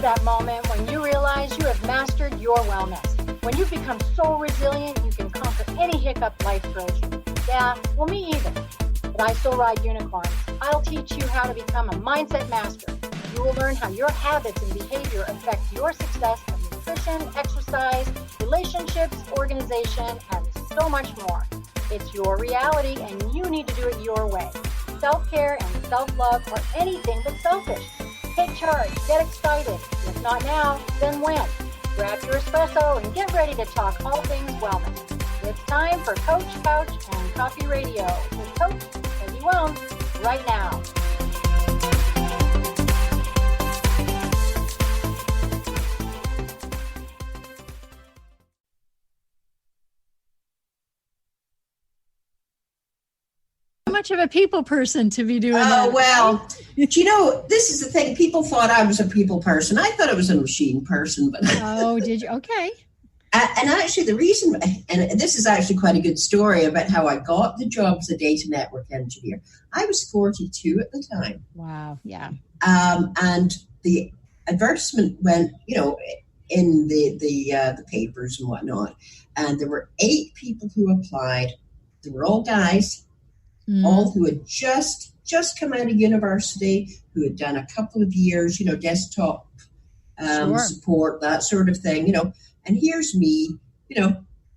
that moment when you realize you have mastered your wellness. When you've become so resilient, you can conquer any hiccup life throws you. Yeah, well, me either. But I still ride unicorns. I'll teach you how to become a mindset master. You will learn how your habits and behavior affect your success in nutrition, exercise, relationships, organization, and so much more. It's your reality, and you need to do it your way. Self-care and self-love are anything but selfish. Take charge, get excited. If not now, then when? Grab your espresso and get ready to talk all things wellness. It's time for Coach, Couch, and Coffee Radio with Coach Peggyis right now. Much of a people person to be doing that. Oh, well, do you know, this is the thing. People thought I was a people person. I thought I was a machine person. But oh, did you? Okay. And actually the reason, and this is actually quite a good story about how I got the job as a data network engineer. I was 42 at the time. Wow. Yeah. And the advertisement went, in the papers and whatnot. And there were 8 people who applied. They were all guys. All who had just come out of university, who had done a couple of years, desktop support, that sort of thing, And here's me,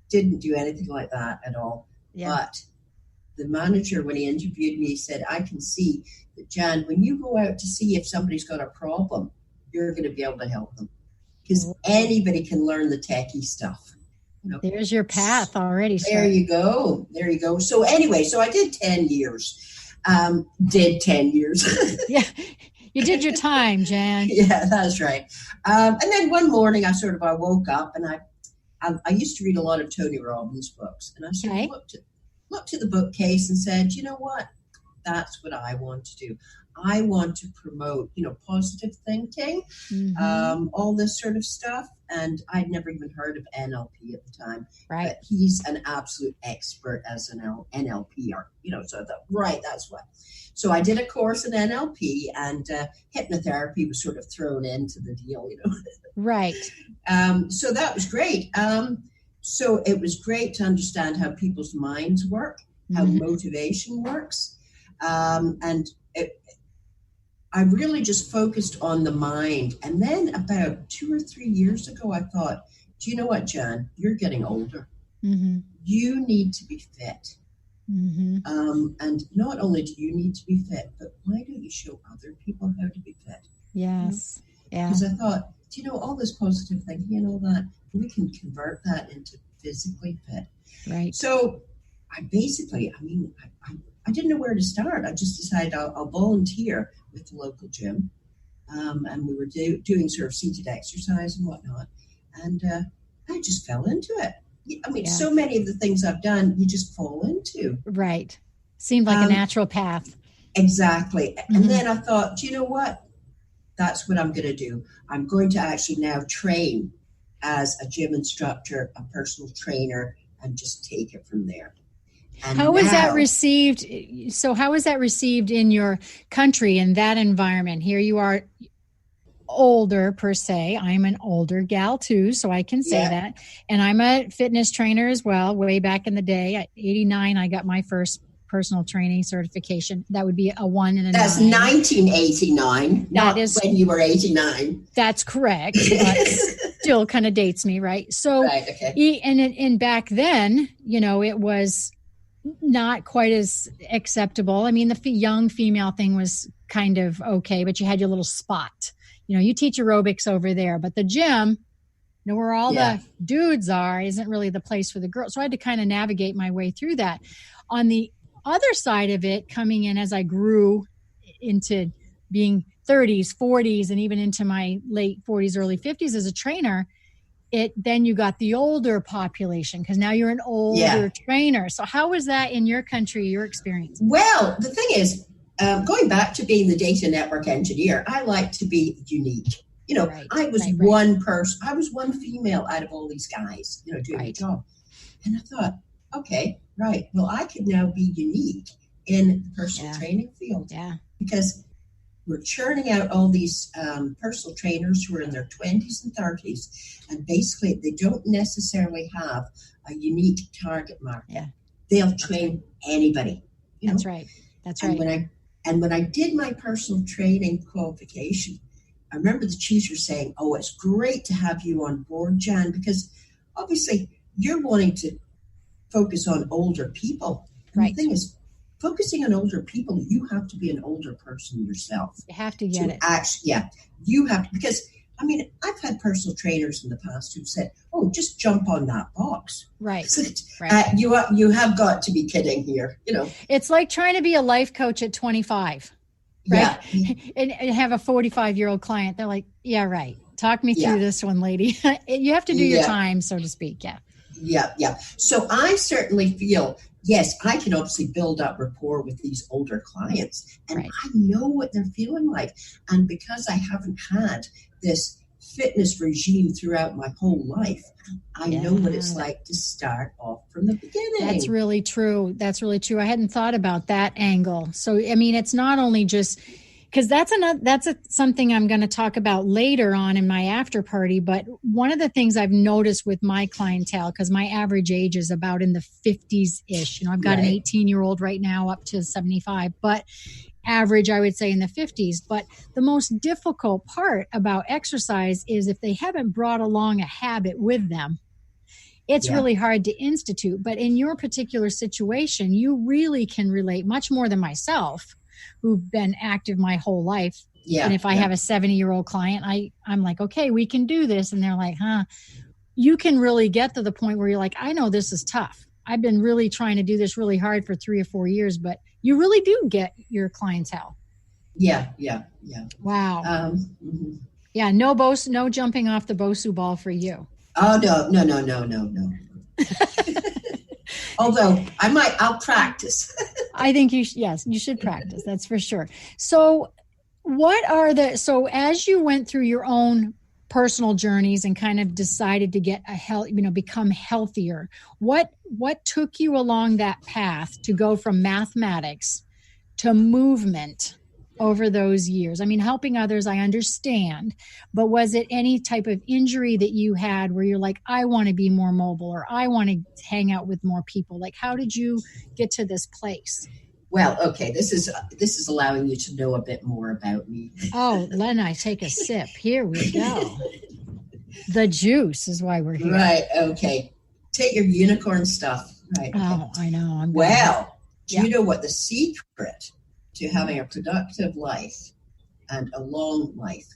didn't do anything like that at all. Yeah. But the manager, when he interviewed me, said, I can see that, Jan, when you go out to see if somebody's got a problem, you're going to be able to help them. Because anybody can learn the techie stuff. There's your path already. There you go. So anyway, I did 10 years. Yeah, you did your time, Jan. Yeah, that's right. And then one morning I woke up and I used to read a lot of Tony Robbins books. And I sort of looked at the bookcase and said, you know what? That's what I want to do. I want to promote, positive thinking, all this sort of stuff. And I'd never even heard of NLP at the time. Right. But he's an absolute expert as an NLPer, so I thought, right, that's what. So I did a course in NLP, and hypnotherapy was sort of thrown into the deal, Right. So that was great. So it was great to understand how people's minds work, how motivation works. And I really just focused on the mind. And then about 2 or 3 years ago, I thought, do you know what, Jan? You're getting older. Mm-hmm. You need to be fit. Mm-hmm. And not only do you need to be fit, but why don't you show other people how to be fit? Yes. Yeah. Because I thought, all this positive thinking and all that, we can convert that into physically fit. Right. So I didn't know where to start. I just decided I'll volunteer with the local gym. And we were doing sort of seated exercise and whatnot. And I just fell into it. So many of the things I've done, you just fall into. Right. Seemed like a natural path. Exactly. Mm-hmm. And then I thought, do you know what? That's what I'm going to do. I'm going to actually now train as a gym instructor, a personal trainer, and just take it from there. And how was that received? So how was that received in your country, in that environment? Here you are, older per se. I'm an older gal too, so I can say that. And I'm a fitness trainer as well. Way back in the day, at 89, I got my first personal training certification. That would be a 1 and a 9. That's 1989. That is when you were 89. That's correct. But still kind of dates me, right? So, right, okay. And back then, it was not quite as acceptable. I mean, the young female thing was kind of okay, but you had your little spot. You teach aerobics over there, but the gym, where all the dudes are, isn't really the place for the girls. So I had to kind of navigate my way through that. On the other side of it, coming in as I grew into being 30s, 40s, and even into my late 40s, early 50s as a trainer, then you got the older population because now you're an older trainer. So how was that in your country, your experience? Well, the thing is, going back to being the data network engineer, I like to be unique. I was one person. I was one female out of all these guys, doing the job. And I thought, okay, well, I could now be unique in the personal training field. Yeah. Because we're churning out all these personal trainers who are in their 20s and 30s, and basically they don't necessarily have a unique target market. Yeah. They'll train anybody. That's right. That's right. When I did my personal training qualification, I remember the teacher saying, "Oh, it's great to have you on board, Jan, because obviously you're wanting to focus on older people." And right. The thing is, focusing on older people, you have to be an older person yourself. You have to get it. You have to, because I mean, I've had personal trainers in the past who've said, "Oh, just jump on that box." Right. Right. You have got to be kidding here. It's like trying to be a life coach at 25, right? Yeah. and have a 45-year-old client. They're like, "Yeah, right. Talk me through this one, lady." You have to do your time, so to speak. Yeah. Yeah. So I certainly feel, yes, I can obviously build up rapport with these older clients, and I know what they're feeling like. And because I haven't had this fitness regime throughout my whole life, I know what it's like to start off from the beginning. That's really true. I hadn't thought about that angle. So, I mean, it's not only just because that's something I'm going to talk about later on in my after party. But one of the things I've noticed with my clientele, because my average age is about in the 50s-ish. I've got an 18-year-old right now up to 75, but average, I would say, in the 50s. But the most difficult part about exercise is if they haven't brought along a habit with them, it's really hard to institute. But in your particular situation, you really can relate much more than myself, who've been active my whole life. Yeah. And if I have a 70-year-old client, I'm like, okay, we can do this. And they're like, you can really get to the point where you're like, I know this is tough. I've been really trying to do this really hard for 3 or 4 years, but you really do get your clientele. Yeah. Wow. Mm-hmm. Yeah. No jumping off the Bosu ball for you. Oh, no. Although I'll practice. I think you should practice. That's for sure. So as you went through your own personal journeys and kind of decided to get become healthier, what took you along that path to go from mathematics to movement over those years? I mean, helping others, I understand, but was it any type of injury that you had where you're like, I want to be more mobile, or I want to hang out with more people? Like, how did you get to this place? Well, okay, this is allowing you to know a bit more about me. Oh, Len, I take a sip. Here we go. The juice is why we're here. Right, okay. Take your unicorn stuff. Right. Okay. Oh, I know. Do you know what the secret to having a productive life and a long life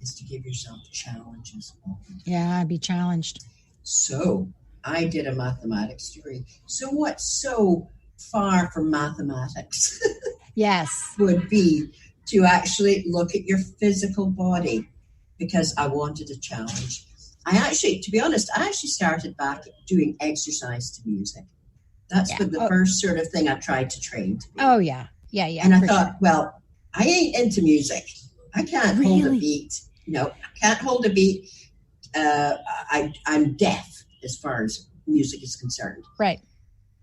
is? To give yourself challenges. Yeah, be challenged. So I did a mathematics degree. So what's so far from mathematics? Yes. Would be to actually look at your physical body, because I wanted a challenge. To be honest, I actually started back doing exercise to music. That's the first sort of thing I tried to train to be. Oh, yeah. Yeah. And I thought, well, I ain't into music. I can't hold a beat. No, I can't hold a beat. I'm deaf as far as music is concerned. Right.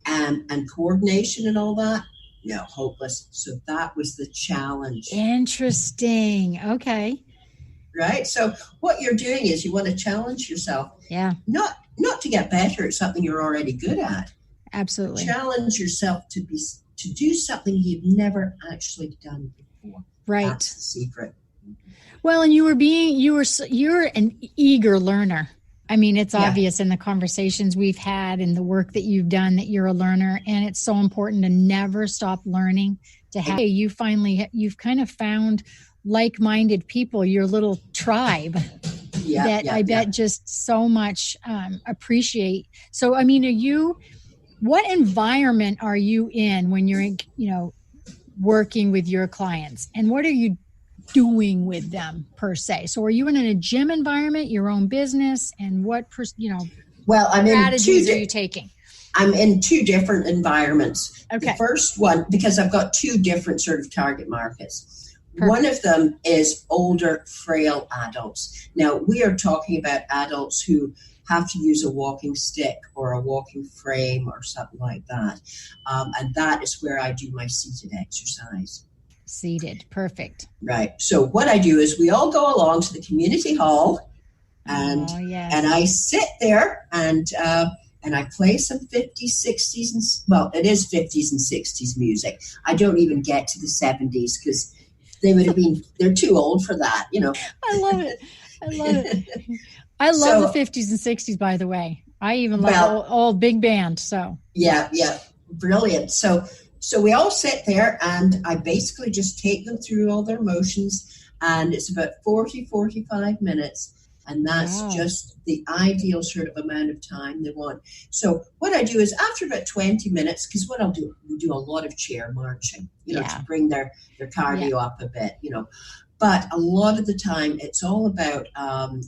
And coordination and all that, no, hopeless. So that was the challenge. Interesting. Okay. Right. So what you're doing is you want to challenge yourself. Yeah. Not to get better at something you're already good at. Absolutely. Challenge yourself to do something you've never actually done before. Right. That's the secret. Well, and you're an eager learner. I mean, it's obvious in the conversations we've had and the work that you've done that you're a learner, and it's so important to never stop learning. You've kind of found like-minded people, your little tribe I bet just so much appreciate. So, I mean, what environment are you in when you're, working with your clients, and what are you doing with them per se? So are you in a gym environment, your own business, and what strategies are you taking? I'm in 2 different environments. Okay. The first one, because I've got 2 different sort of target markets. Perfect. One of them is older, frail adults. Now, we are talking about adults who have to use a walking stick or a walking frame or something like that. And that is where I do my seated exercise. Seated. Perfect. Right. So what I do is we all go along to the community hall, and yes. and I sit there and I play some 50s, 60s, and well, it is 50s and 60s music. I don't even get to the 70s because they're too old for that, you know. I love it. I love the 50s and 60s, by the way. I even love old big band. So yeah, brilliant. So we all sit there, and I basically just take them through all their motions, and it's about 45 minutes. And that's just the ideal sort of amount of time they want. So what I do is after about 20 minutes, because what I'll do, we do a lot of chair marching, to bring their cardio up a bit, But a lot of the time, it's all about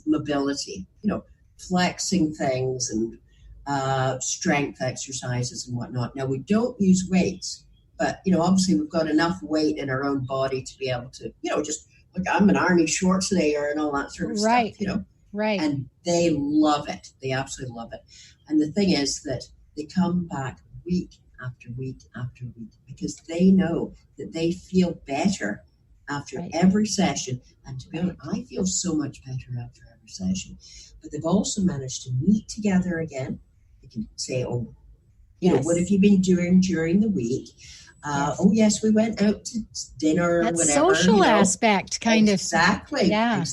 mobility, flexing things and strength exercises and whatnot. Now, we don't use weights, but, obviously we've got enough weight in our own body to be able to, just look, I'm an Arnie Schwarzenegger and all that sort of stuff, Right. And they love it. They absolutely love it. And the thing is that they come back week after week after week because they know that they feel better after every session. And to be honest, I feel so much better after every session. But they've also managed to meet together again. They can say, what have you been doing during the week? Oh, yes, we went out to dinner or whatever. That social aspect, kind of. Exactly. Yeah.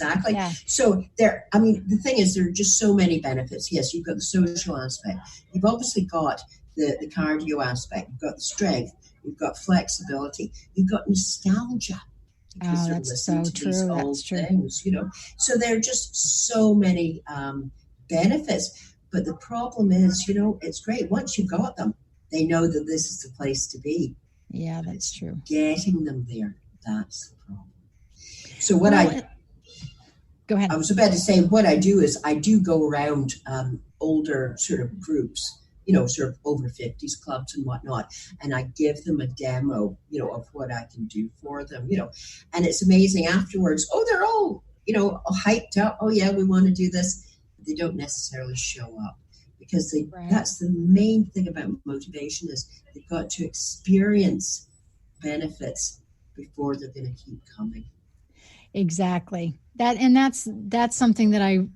So the thing is, there are just so many benefits. Yes, you've got the social aspect. You've obviously got the cardio aspect. You've got the strength. You've got flexibility. You've got nostalgia. Oh, that's so true. That's true. Things, So there are just so many benefits. But the problem is, it's great. Once you've got them, they know that this is the place to be. Yeah, that's true. Getting them there, that's the problem. So go ahead. I was about to say, what I do is I do go around older sort of groups, sort of over 50s clubs and whatnot, and I give them a demo, of what I can do for them, and it's amazing afterwards. Oh, they're all, hyped up. Oh yeah, we want to do this. But they don't necessarily show up. Because that's the main thing about motivation is they've got to experience benefits before they're going to keep coming. Exactly. That's something that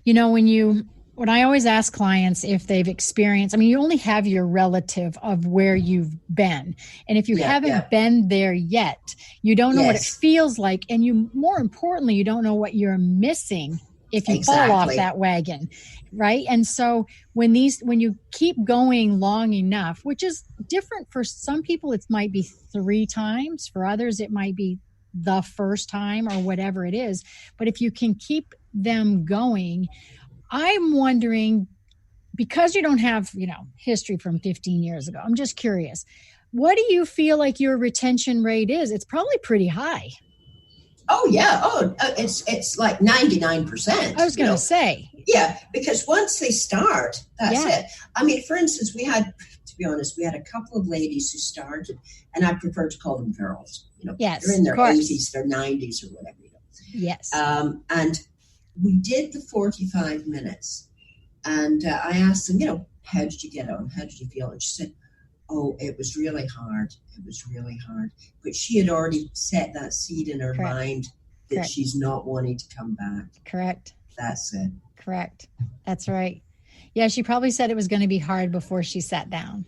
when I always ask clients if they've experienced, you only have your relative of where you've been. And if you haven't been there yet, you don't know what it feels like. And more importantly, you don't know what you're missing if you fall off that wagon, right? And so when you keep going long enough, which is different for some people, it might be 3 times. For others, it might be the first time or whatever it is. But if you can keep them going, I'm wondering, because you don't have, history from 15 years ago, I'm just curious, what do you feel like your retention rate is? It's probably pretty high. Oh, yeah. Oh, it's like 99%. I was going to say. Yeah, because once they start, that's it. For instance, we had a couple of ladies who started, and I prefer to call them girls. Yes, they're in their 80s, their 90s, or whatever. Yes. And we did the 45 minutes, and I asked them, how did you get on? How did you feel? And she said, oh, it was really hard. It was really hard. But she had already set that seed in her mind that she's not wanting to come back. Correct. That's it. Correct. That's right. Yeah, she probably said it was going to be hard before she sat down,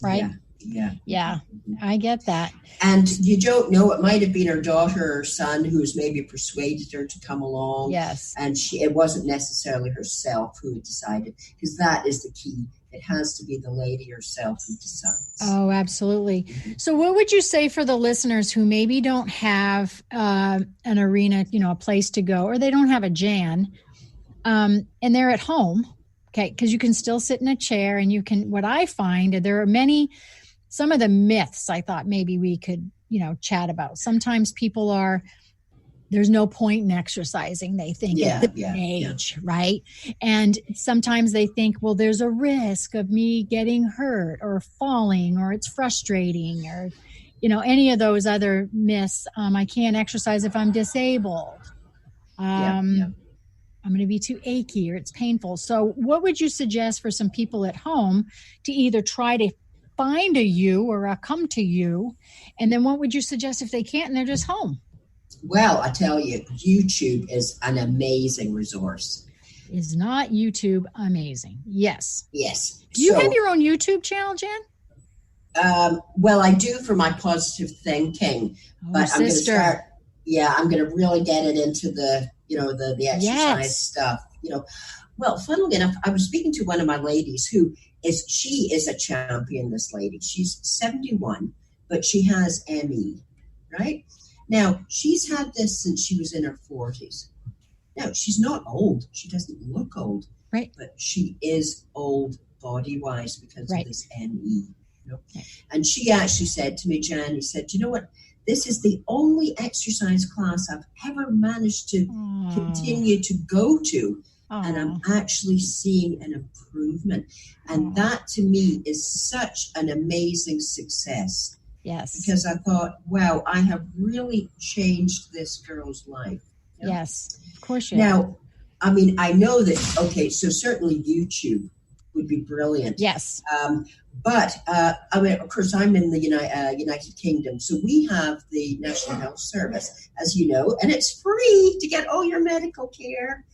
right? Yeah. I get that. And you don't know, it might have been her daughter or son who was maybe persuaded her to come along. Yes. And it wasn't necessarily herself who had decided, because that is the key. It has to be the lady herself who decides. Oh, absolutely. So what would you say for the listeners who maybe don't have an arena, a place to go, or they don't have a Jan, and they're at home, okay, because you can still sit in a chair and you can, what I find, there are some of the myths I thought maybe we could, chat about. Sometimes people there's no point in exercising, they think, at the age, right? And sometimes they think, well, there's a risk of me getting hurt or falling, or it's frustrating, or, any of those other myths. I can't exercise if I'm disabled. I'm going to be too achy, or it's painful. So what would you suggest for some people at home to either try to find a you or a come to you? And then what would you suggest if they can't and they're just home? Well, I tell you, YouTube is an amazing resource. Is not YouTube amazing? Yes. Yes. Do you have your own YouTube channel, Jen? Well, I do for my positive thinking, but I'm going to start. Yeah, I'm going to really get it into the exercise stuff. Well, funnily enough, I was speaking to one of my ladies she is a champion. This lady, she's 71, but she has ME. Right now, she's had this since she was in her 40s. Now, she's not old. She doesn't look old, right? But she is old body-wise because of this ME. And she actually said to me, Jan, he said, you know what? This is the only exercise class I've ever managed to continue to go to. And I'm actually seeing an improvement. And that to me is such an amazing success. Yes. Because I thought, wow, I have really changed this girl's life. Yes, of course you have. Now, I mean, I know that, so certainly YouTube would be brilliant. Yes. But, I mean, of course, I'm in the United Kingdom, so we have the National Health Service, as you know, and it's free to get all your medical care.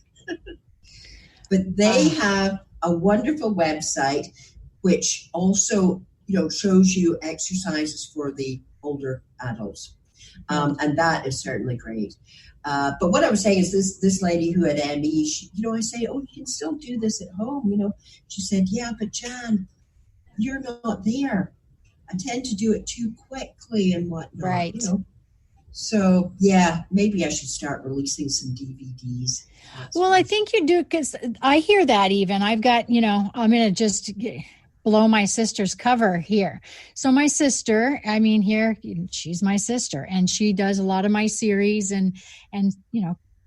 But they have a wonderful website, which also, shows you exercises for the older adults. And that is certainly great. But what I was saying is this lady who had ME, I say, oh, you can still do this at home, She said, yeah, but Jan, you're not there. I tend to do it too quickly and whatnot. Right. So, yeah, maybe I should start releasing some DVDs. Well, I think you do, because I hear that even. I've got, I'm going to just blow my sister's cover here. So my sister, she's my sister, and she does a lot of my series, and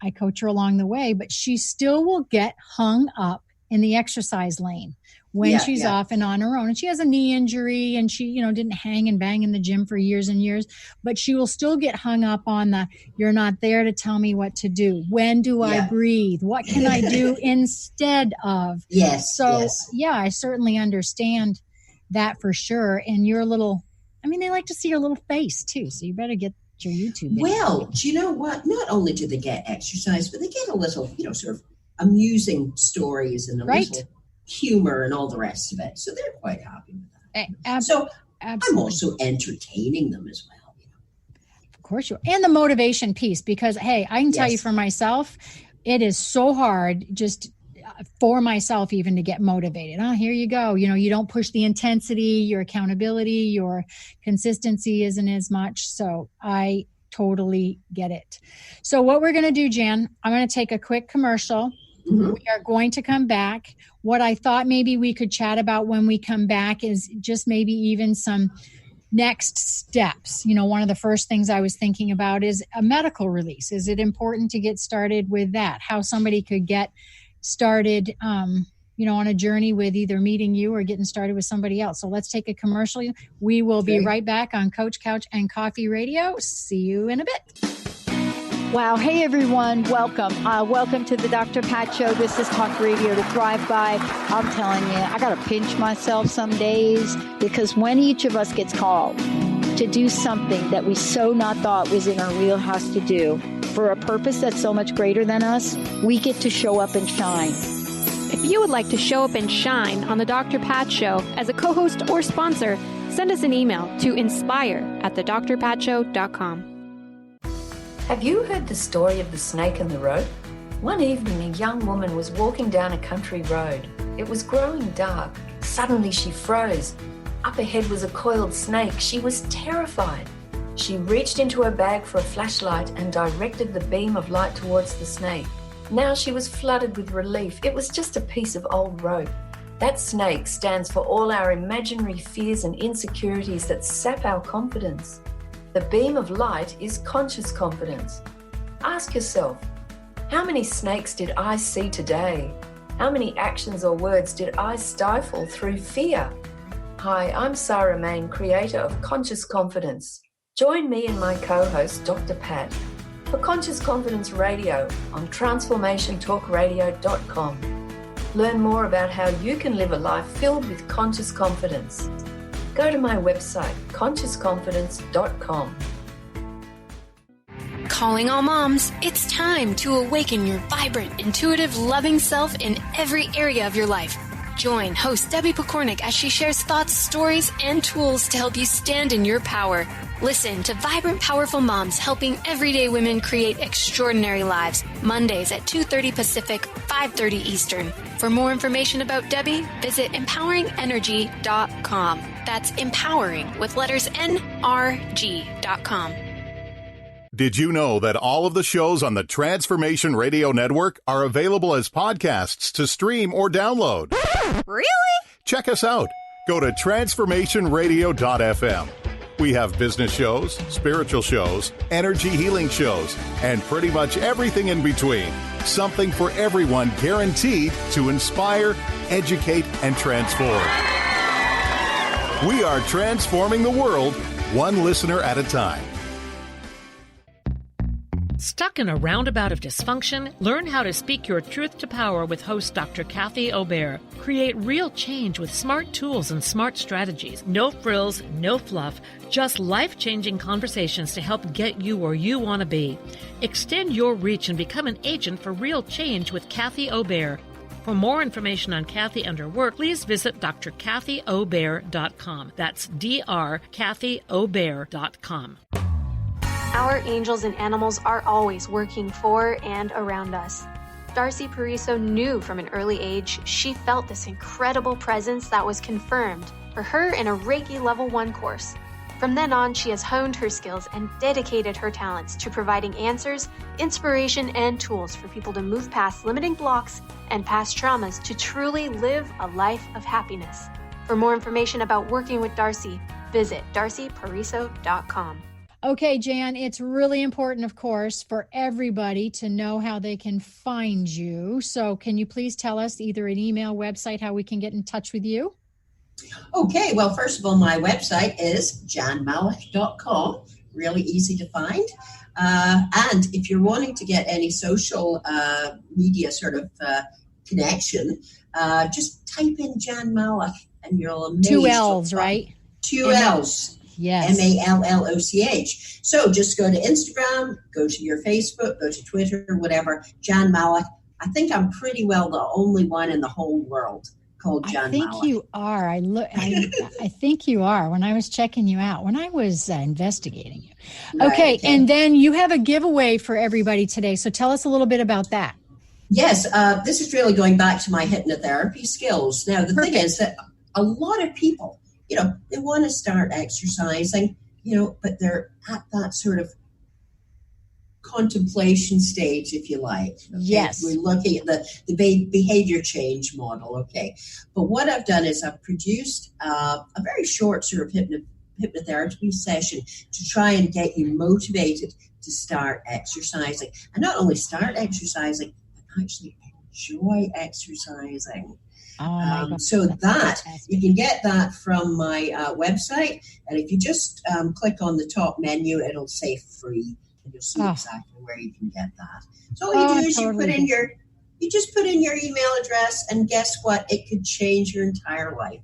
I coach her along the way, but she still will get hung up in the exercise lane when she's off and on her own. And she has a knee injury, and she, didn't hang and bang in the gym for years and years, but she will still get hung up on you're not there to tell me what to do. When do I breathe? What can I do instead of? Yes. So I certainly understand that for sure. And you're they like to see your little face too. So you better get your YouTube. Well, do you know what? Not only do they get exercise, but they get a little, sort of amusing stories and a little humor and all the rest of it. So they're quite happy with that. Absolutely. I'm also entertaining them as well. Of course you are. And the motivation piece, because, hey, I can tell you for myself, it is so hard just for myself even to get motivated. Oh, here you go. You don't push the intensity, your accountability, your consistency isn't as much. So I totally get it. So what we're going to do, Jan, I'm going to take a quick commercial. Mm-hmm. We are going to come back. What I thought maybe we could chat about when we come back is just maybe even some next steps. One of the first things I was thinking about is a medical release. Is it important to get started with that? How somebody could get started, on a journey with either meeting you or getting started with somebody else. So let's take a commercial. We will be right back on Coach, Couch, and Coffee Radio. See you in a bit. Wow. Hey, everyone. Welcome. Welcome to the Dr. Pat Show. This is Talk Radio to Thrive By. I'm telling you, I got to pinch myself some days, because when each of us gets called to do something that we so not thought was in our wheelhouse to do for a purpose that's so much greater than us, we get to show up and shine. If you would like to show up and shine on the Dr. Pat Show as a co-host or sponsor, send us an email to inspire@thedrpatshow.com. Have you heard the story of the snake and the rope? One evening, a young woman was walking down a country road. It was growing dark. Suddenly she froze. Up ahead was a coiled snake. She was terrified. She reached into her bag for a flashlight and directed the beam of light towards the snake. Now she was flooded with relief. It was just a piece of old rope. That snake stands for all our imaginary fears and insecurities that sap our confidence. The beam of light is conscious confidence. Ask yourself, how many snakes did I see today? How many actions or words did I stifle through fear? Hi, I'm Sarah Main, creator of Conscious Confidence. Join me and my co-host, Dr. Pat, for Conscious Confidence Radio on transformationtalkradio.com. Learn more about how you can live a life filled with conscious confidence. go to my website, ConsciousConfidence.com. Calling all moms, it's time to awaken your vibrant, intuitive, loving self in every area of your life. Join host Debbie Pokornik as she shares thoughts, stories, and tools to help you stand in your power. Listen to Vibrant, Powerful Moms helping everyday women create extraordinary lives. Mondays at 2:30 Pacific, 5:30 Eastern. For more information about Debbie, visit empoweringenergy.com. That's empowering with letters NRG.com. Did you know that all of the shows on the Transformation Radio Network are available as podcasts to stream or download? Really? Check us out. Go to transformationradio.fm. We have business shows, spiritual shows, energy healing shows, and pretty much everything in between. Something for everyone, guaranteed to inspire, educate, and transform. We are transforming the world, one listener at a time. Stuck in a roundabout of dysfunction? Learn how to speak your truth to power with host Dr. Kathy Obear. Create real change with smart tools and smart strategies. No frills, no fluff, just life-changing conversations to help get you where you want to be. Extend your reach and become an agent for real change with Kathy Obear. For more information on Kathy and her work, please visit drkathyobear.com. That's drkathyobear.com. Our angels and animals are always working for and around us. Darcy Pariso knew from an early age she felt this incredible presence that was confirmed for her in a Reiki Level 1 course. From then on, she has honed her skills and dedicated her talents to providing answers, inspiration, and tools for people to move past limiting blocks and past traumas to truly live a life of happiness. For more information about working with Darcy, visit darcypariso.com. Okay, Jan, it's really important, of course, for everybody to know how they can find you. So can you please tell us either an email, website, how we can get in touch with you? Okay, well, first of all, my website is janmalloch.com. Really easy to find. And if you're wanting to get any social media sort of connection, just type in Jan Malloch and you'll amaze. 2 L's, right? 2 L's. Yes. Malloch. So just go to Instagram, go to your Facebook, go to Twitter, whatever, Jan Malloch. I think I'm pretty well the only one in the whole world called Jan Malloch. I think you are. I think you are when I was checking you out, when I was investigating you. Okay, and then you have a giveaway for everybody today. So tell us a little bit about that. Yes, this is really going back to my hypnotherapy skills. Now, the thing is that a lot of people, they want to start exercising, but they're at that sort of contemplation stage, if you like. Okay? Yes. We're looking at the behavior change model, okay? But what I've done is I've produced a very short sort of hypnotherapy session to try and get you motivated to start exercising. And not only start exercising, but actually enjoy exercising. So that you can get that from my website, and if you just click on the top menu, it'll say free, and you'll see exactly where you can get that. So all you do is you just put in your email address, and guess what? It could change your entire life.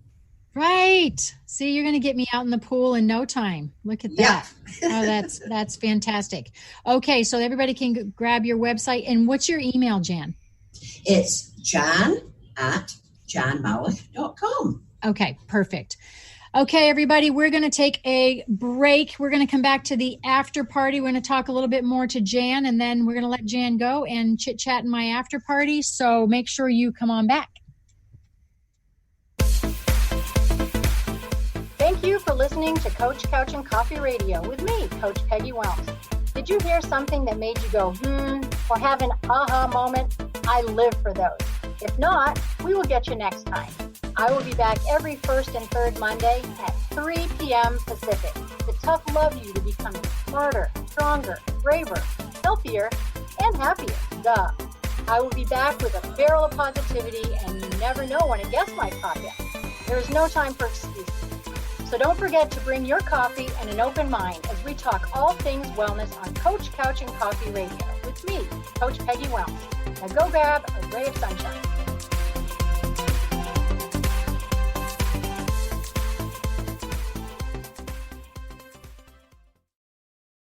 Right. See, you're going to get me out in the pool in no time. Look at that. Yeah. That's fantastic. Okay, so everybody can grab your website, and what's your email, Jan? It's jan@janmalloch.com. Okay, perfect. Okay, everybody, we're going to take a break. We're going to come back to the after party. We're going to talk a little bit more to Jan, and then we're going to let Jan go and chit-chat in my after party. So make sure you come on back. Thank you for listening to Coach Couch and Coffee Radio with me, Coach Peggy Wells. Did you hear something that made you go, or have an aha moment? I live for those. If not, we will get you next time. I will be back every first and third Monday at 3 p.m. Pacific to tough love you to become smarter, stronger, braver, healthier, and happier. Duh. I will be back with a barrel of positivity, and you never know when a guest might pop in. There is no time for excuses. So don't forget to bring your coffee and an open mind as we talk all things wellness on Coach Couch and Coffee Radio with me, Coach Peggy Wells. Now go grab a ray of sunshine.